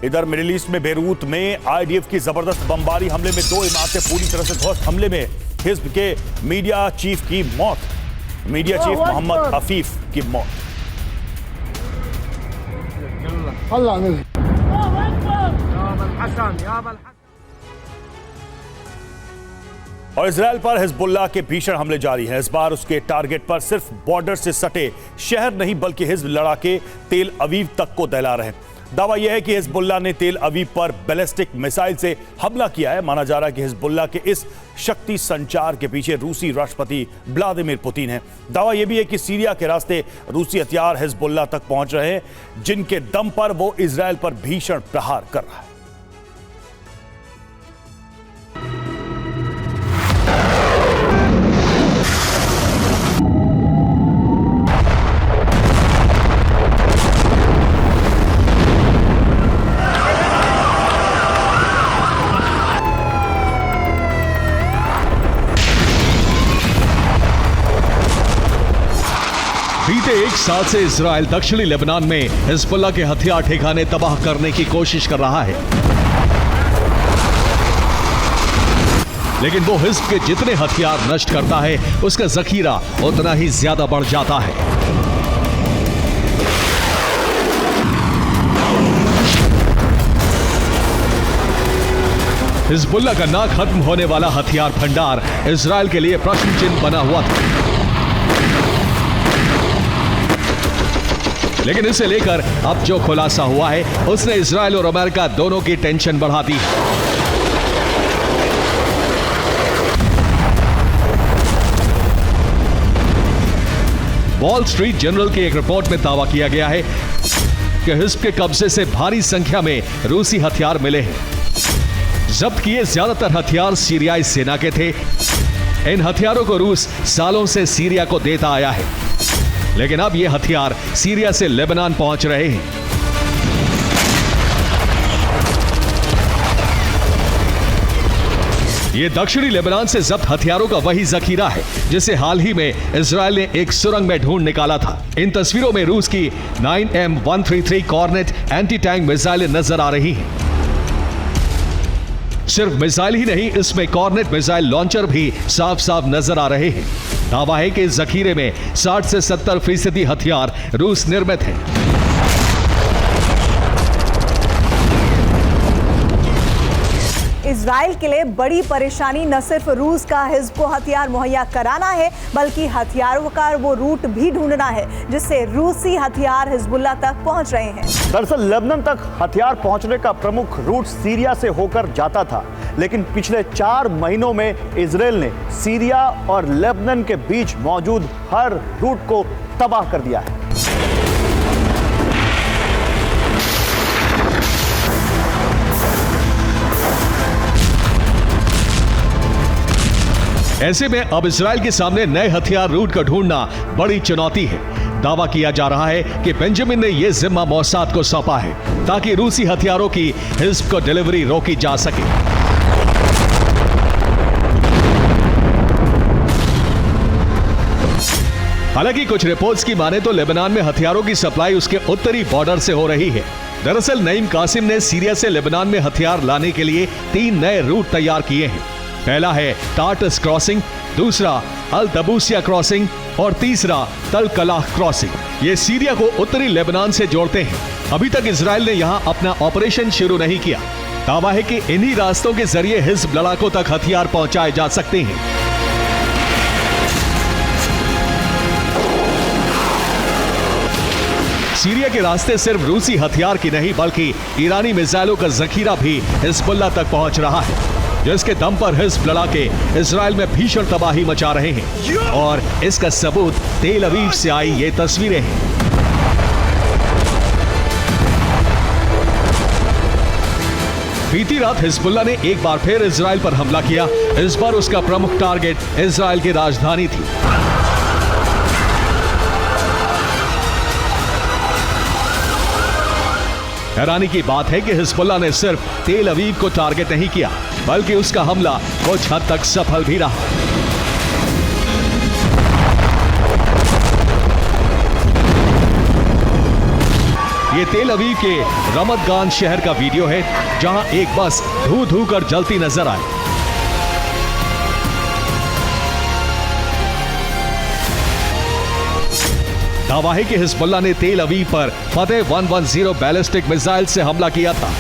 इधर middle east में Beirut में आईडीएफ की जबरदस्त बमबारी हमले में 2 इमारतें पूरी तरह से ध्वस्त। हमले में हिज्ब के मीडिया चीफ की मौत, मीडिया चीफ मोहम्मद अफीफ की मौत। और इजराइल पर हिजबुल्लाह के भीषण हमले जारी हैं। इस बार उसके टारगेट पर सिर्फ बॉर्डर से सटे शहर नहीं बल्कि हिज्ब लड़ाके तेल अवीव तक को दहला रहे हैं। दावा यह है कि हिजबुल्लाह ने तेल अवीव पर बैलिस्टिक मिसाइल से हमला किया है। माना जा रहा है कि हिजबुल्लाह के इस शक्ति संचार के पीछे रूसी राष्ट्रपति व्लादिमीर पुतिन है। दावा यह भी है कि सीरिया के रास्ते रूसी हथियार हिजबुल्लाह तक पहुंच रहे हैं, जिनके दम पर वो इजराइल पर भीषण प्रहार कर रहा है। बीते एक साल से इजराइल दक्षिणी लेबनान में हिजबुल्लाह के हथियार ठिकाने तबाह करने की कोशिश कर रहा है, लेकिन वो हिज्ब के जितने हथियार नष्ट करता है उसका जखीरा उतना ही ज्यादा बढ़ जाता है। हिजबुल्लाह का ना खत्म होने वाला हथियार भंडार इजराइल के लिए प्रश्न चिन्ह बना हुआ था, लेकिन इसे लेकर अब जो खुलासा हुआ है उसने इजराइल और अमेरिका दोनों की टेंशन बढ़ा दी। वॉल स्ट्रीट जर्नल की एक रिपोर्ट में दावा किया गया है कि हिज्ब के कब्जे से भारी संख्या में रूसी हथियार मिले हैं। जब्त किए ज्यादातर हथियार सीरियाई सेना के थे। इन हथियारों को रूस सालों से सीरिया को देता आया है, लेकिन अब ये हथियार सीरिया से लेबनान पहुंच रहे हैं। ये दक्षिणी लेबनान से जब्त हथियारों का वही जखीरा है जिसे हाल ही में इजराइल ने एक सुरंग में ढूंढ निकाला था। इन तस्वीरों में रूस की 9M133 कॉर्नेट एंटी टैंक मिसाइलें नजर आ रही हैं। सिर्फ मिसाइल ही नहीं, इसमें कॉर्नेट मिसाइल लॉन्चर भी साफ साफ नजर आ रहे हैं। दावा है कि इस जखीरे में 60 से 70% हथियार रूस निर्मित हैं। इजराइल के लिए बड़ी परेशानी न सिर्फ रूस का हिज्ब को हथियार मुहैया कराना है, बल्कि हथियारों का वो रूट भी ढूंढना है जिससे रूसी हथियार हिजबुल्लाह तक पहुंच रहे हैं। दरअसल लेबनान तक हथियार पहुंचने का प्रमुख रूट सीरिया से होकर जाता था, लेकिन पिछले 4 महीनों में इजराइल ने सीरिया और लेबनान के बीच मौजूद हर रूट को तबाह कर दिया है। ऐसे में अब इजराइल के सामने नए हथियार रूट का ढूंढना बड़ी चुनौती है। दावा किया जा रहा है कि बेंजामिन ने यह जिम्मा मोसाद को सौंपा है ताकि रूसी हथियारों की हिज्ब को डिलीवरी रोकी जा सके। हालांकि कुछ रिपोर्ट्स की माने तो लेबनान में हथियारों की सप्लाई उसके उत्तरी बॉर्डर से हो रही है। दरअसल नईम कासिम ने सीरिया से लेबनान में हथियार लाने के लिए 3 नए रूट तैयार किए हैं। पहला है टार्टस क्रॉसिंग, दूसरा अल दबूसिया क्रॉसिंग और तीसरा तल कलाह क्रॉसिंग। ये सीरिया को उत्तरी लेबनान से जोड़ते हैं। अभी तक इजराइल ने यहां अपना ऑपरेशन शुरू नहीं किया। दावा है कि इन्हीं रास्तों के जरिए हिज्ब लड़ाकों तक हथियार पहुंचाए जा सकते हैं। सीरिया के रास्ते सिर्फ रूसी हथियार की नहीं बल्कि ईरानी मिसाइलों का जखीरा भी हिजबुल्लाह तक पहुंच रहा है, जिसके दम पर हिज्ब लड़ाके इजराइल में भीषण तबाही मचा रहे हैं। और इसका सबूत तेल अवीव से आई ये तस्वीरें हैं। बीती रात हिजबुल्लाह ने एक बार फिर इजराइल पर हमला किया। इस बार उसका प्रमुख टारगेट इजराइल की राजधानी थी। हैरानी की बात है कि हिजबुल्लाह ने सिर्फ तेल अवीव को टारगेट नहीं किया, बल्कि उसका हमला कुछ हद तक सफल भी रहा। ये तेल अवीव के रमत गान शहर का वीडियो है, जहां एक बस धू धू कर जलती नजर आई। दावा है कि हिजबुल्लाह ने तेल अवीव पर फतेह 110 बैलिस्टिक मिसाइल से हमला किया था,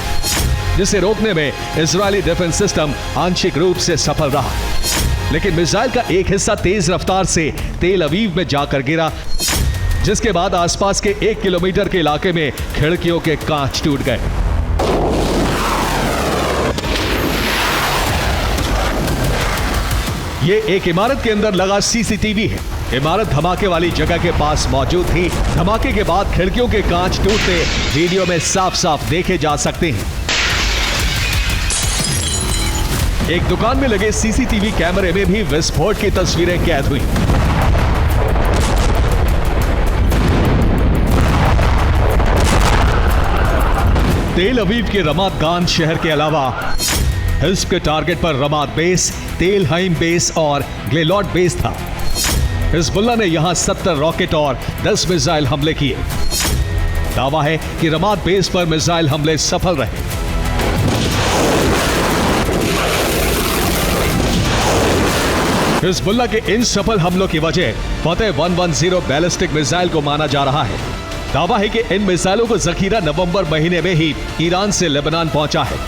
जिसे रोकने में इजरायली डिफेंस सिस्टम आंशिक रूप से सफल रहा। लेकिन मिसाइल का एक हिस्सा तेज रफ्तार से तेल अवीव में जाकर गिरा, जिसके बाद आसपास के 1 किलोमीटर के इलाके में खिड़कियों के कांच टूट गए। ये एक इमारत के अंदर लगा सीसीटीवी है। इमारत धमाके वाली जगह के पास मौजूद थी। धमाके के बाद खिड़कियों के कांच टूटते वीडियो में साफ साफ देखे जा सकते हैं। एक दुकान में लगे सीसीटीवी कैमरे में भी विस्फोट की तस्वीरें कैद हुई। तेल अवीव के रमात गान शहर के अलावा हिज्ब के टारगेट पर रमात बेस, तेल हाइम बेस और ग्लेलॉट बेस था। हिजबुल्लाह ने यहां 70 रॉकेट और 10 मिसाइल हमले किए। दावा है कि रमात बेस पर मिसाइल हमले सफल रहे। हिजबुल्लाह के इन सफल हमलों की वजह फतेह 110 बैलिस्टिक मिसाइल को माना जा रहा है। दावा है कि इन मिसाइलों को जखीरा नवंबर महीने में ही ईरान से लेबनान पहुंचा है।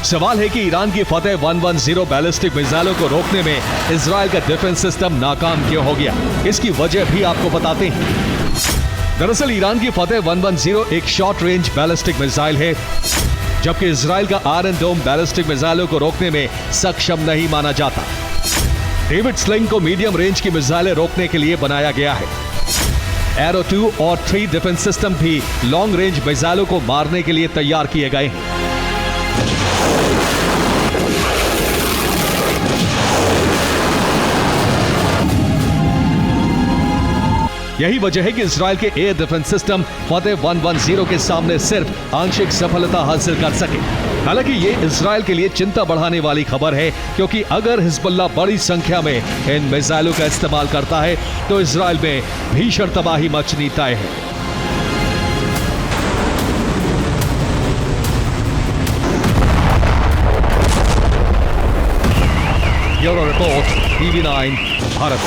सवाल है कि ईरान की फतेह 110 बैलिस्टिक मिसाइलों को रोकने में इजराइल का डिफेंस सिस्टम नाकाम क्यों हो गया, इसकी वजह भी आपको बताते हैं। दरअसल ईरान की फतेह 110 एक शॉर्ट रेंज बैलिस्टिक मिसाइल है, जबकि इजराइल का आयरन डोम बैलिस्टिक मिसाइलों को रोकने में सक्षम नहीं माना जाता। डेविड स्लिंग को मीडियम रेंज की मिसाइलें रोकने के लिए बनाया गया है। एरो 2 और 3 डिफेंस सिस्टम भी लॉन्ग रेंज मिसाइलों को मारने के लिए तैयार किए गए हैं। यही वजह है कि इजराइल के एयर डिफेंस सिस्टम फतेह 110 के सामने सिर्फ आंशिक सफलता हासिल कर सके। हालांकि ये इजराइल के लिए चिंता बढ़ाने वाली खबर है, क्योंकि अगर हिजबुल्लाह बड़ी संख्या में इन मिसाइलों का इस्तेमाल करता है तो इजराइल में भीषण तबाही मचनी तय है। Bureau report, TV9 Bharat.